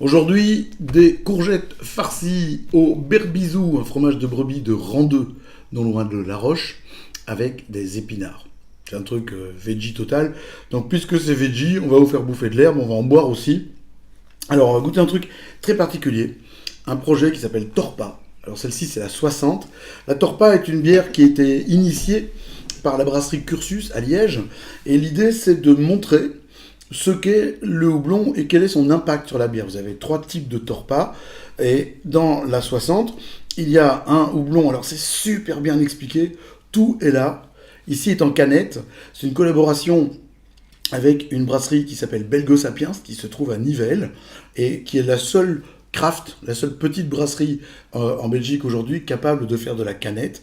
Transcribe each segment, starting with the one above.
Aujourd'hui, des courgettes farcies au berbisou, un fromage de brebis de rang 2, non loin de La Roche, avec des épinards. C'est un truc veggie total. Donc puisque c'est veggie, on va vous faire bouffer de l'herbe, on va en boire aussi. Alors on va goûter un truc très particulier, un projet qui s'appelle Torpa. Alors celle-ci c'est la 60. La Torpa est une bière qui a été initiée par la brasserie Cursus à Liège. Et l'idée c'est de montrer ce qu'est le houblon et quel est son impact sur la bière. Vous avez 3 types de Torpa. Et dans la 60, il y a un houblon, alors c'est super bien expliqué, tout est là. Ici est en canette. C'est une collaboration avec une brasserie qui s'appelle Belgo Sapiens, qui se trouve à Nivelles, et qui est la seule craft, la seule petite brasserie en Belgique aujourd'hui capable de faire de la canette.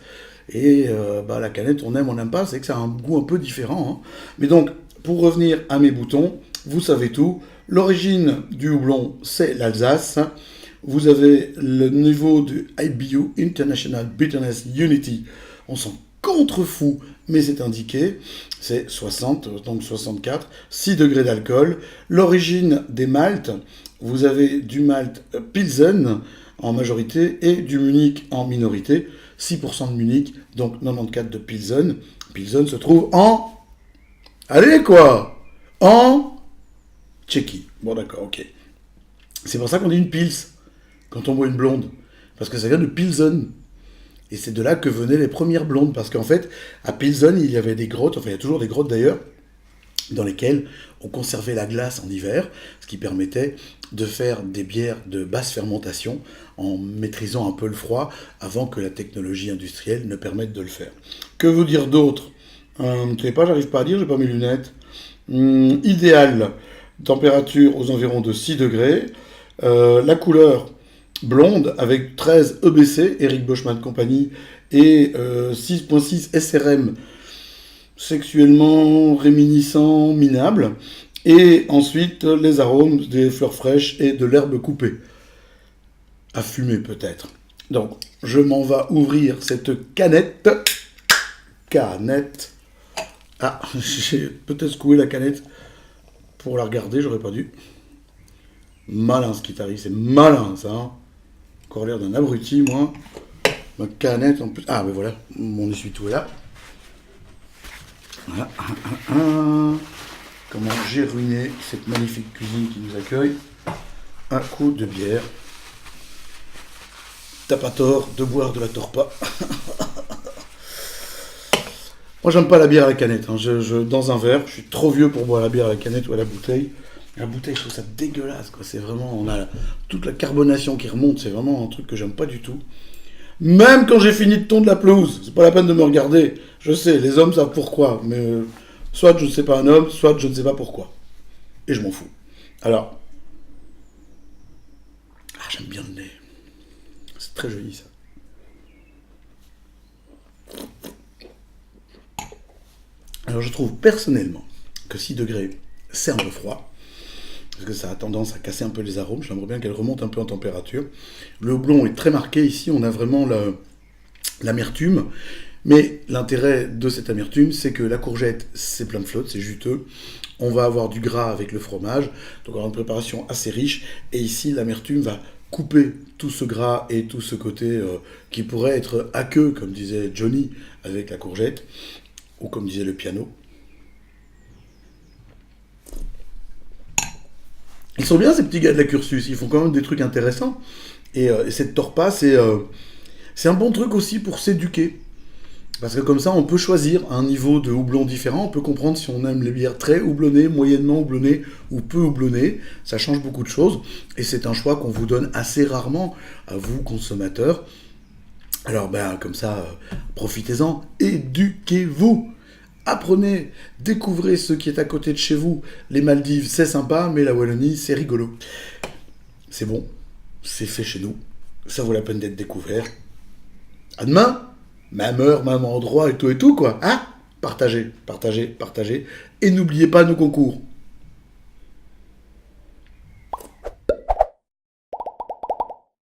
Et la canette, on aime, on n'aime pas, c'est que ça a un goût un peu différent. Hein. Mais donc, pour revenir à mes boutons, vous savez tout. L'origine du houblon, c'est l'Alsace. Vous avez le niveau du IBU, International Bitterness Unity. On s'en contrefou, mais c'est indiqué. C'est 60, donc 64, 6 degrés d'alcool. L'origine des maltes, vous avez du malt Pilsen en majorité et du Munich en minorité. 6% de Munich, donc 94 de Pilsen. Pilsen se trouve en... Allez quoi! En Tchéquie. Bon d'accord, ok. C'est pour ça qu'on dit une pils quand on boit une blonde. Parce que ça vient de Pilsen. Et c'est de là que venaient les premières blondes. Parce qu'en fait, à Pilsen, il y avait des grottes, enfin il y a toujours des grottes d'ailleurs, dans lesquelles on conservait la glace en hiver, ce qui permettait de faire des bières de basse fermentation en maîtrisant un peu le froid avant que la technologie industrielle ne permette de le faire. Que vous dire d'autre? Je ne sais pas, j'arrive pas à lire, j'ai pas mes lunettes. Idéal, température aux environs de 6 degrés. La couleur blonde avec 13 EBC, Eric Boschman Company, et 6.6 SRM, sexuellement réminiscent, minable. Et ensuite, les arômes des fleurs fraîches et de l'herbe coupée. À fumer peut-être. Donc, je m'en vais ouvrir cette canette. Canette. Ah, j'ai peut-être secoué la canette pour la regarder, j'aurais pas dû. Malin ce qui t'arrive, c'est malin ça. Hein. Encore l'air d'un abruti, moi. Ma canette en plus. Ah, ben voilà, mon essuie-tout est là. Voilà. Comment j'ai ruiné cette magnifique cuisine qui nous accueille. Un coup de bière. T'as pas tort de boire de la Torpa. Moi, j'aime pas la bière à la canette. Hein. Dans un verre, je suis trop vieux pour boire la bière à la canette ou à la bouteille. La bouteille, je trouve ça dégueulasse. Quoi. C'est vraiment, on a toute la carbonation qui remonte. C'est vraiment un truc que j'aime pas du tout. Même quand j'ai fini de tondre la pelouse, c'est pas la peine de me regarder. Je sais, les hommes savent pourquoi. Mais soit je ne sais pas un homme, soit je ne sais pas pourquoi. Et je m'en fous. Alors, j'aime bien le nez. C'est très joli ça. Alors je trouve personnellement que 6 degrés, c'est un peu froid, parce que ça a tendance à casser un peu les arômes, j'aimerais bien qu'elle remonte un peu en température. Le houblon est très marqué, ici on a vraiment l'amertume, mais l'intérêt de cette amertume, c'est que la courgette, c'est plein de flotte, c'est juteux, on va avoir du gras avec le fromage, donc on aura une préparation assez riche, et ici l'amertume va couper tout ce gras et tout ce côté qui pourrait être aqueux, comme disait Johnny avec la courgette, ou comme disait le piano. Ils sont bien ces petits gars de la Cursus, ils font quand même des trucs intéressants. Et cette Torpa, c'est un bon truc aussi pour s'éduquer. Parce que comme ça, on peut choisir un niveau de houblon différent, on peut comprendre si on aime les bières très houblonnées, moyennement houblonnées ou peu houblonnées. Ça change beaucoup de choses. Et c'est un choix qu'on vous donne assez rarement à vous, consommateurs. Alors, comme ça, profitez-en, éduquez-vous. Apprenez, découvrez ce qui est à côté de chez vous. Les Maldives, c'est sympa, mais la Wallonie, c'est rigolo. C'est bon, c'est fait chez nous. Ça vaut la peine d'être découvert. À demain, même heure, même endroit et tout, quoi. Hein? Partagez, partagez, partagez. Et n'oubliez pas nos concours.